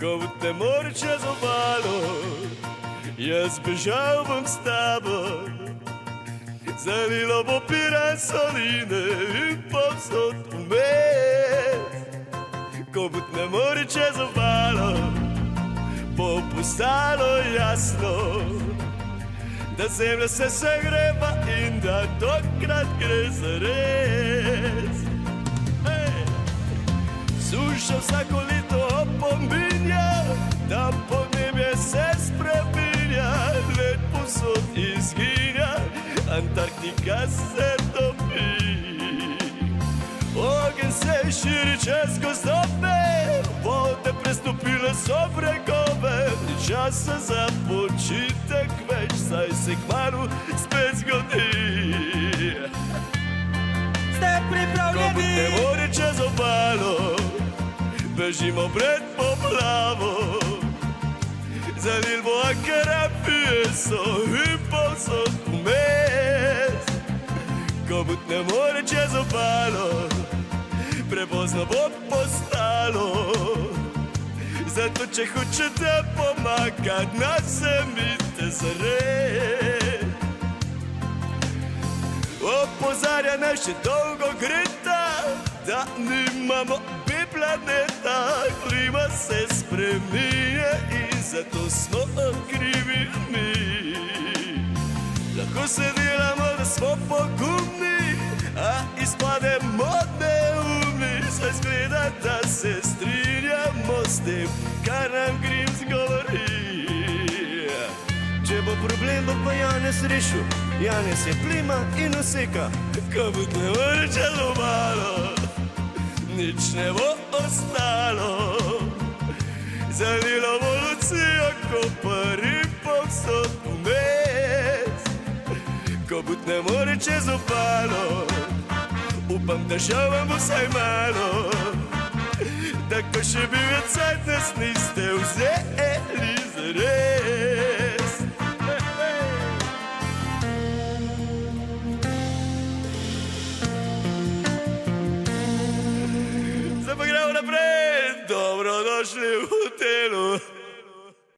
ko bo te more čez obalo, jaz bežal bom s tabo. Zalilo bo Piran soline in povsod vmes. Ko bo te more čez obalo, bo postalo jasno, da zemlja se segreva in da tokrat gre zares. Suša vsako leto opominja, da podnebje se spreminja, led povsod izginja, Antarktika se topi. Ogenj se širi čez gozdove, vode prestopile so bregove, ni časa za počitek več, saj se kmalu spet zgodi. Ste pripravljeni? Ko bo te more čez obalo, bežimo pred poplavo. Zalil bo akera pijeso in povsod vmes. Ko bo te more čez obalo, prepozno bo postalo. Zato če hočete pomagat, nazemite zares. Opozarja nas še dolgo greta, da nimamo planeta, klima se spreminja in zato smo krivi mi. Lahko se delamo, da smo pogumni, a izpademo neumni, saj zgleda, da se strinjamo s tem, kar nam Grims govori. Če bo problem, bo pa Janez rešil. Janez je plima in useka, ko bo te more čez obalo, nič ne bo ostalo. Zalilo bo Lucijo, Koper in povsod vmes. Ko bo te more čez obalo, upam, da žal vam bo vsaj malo, da ko še bi več cajt nas niste vzeli zares. Zdaj pa gremo naprej, dobrodošli v hotelu.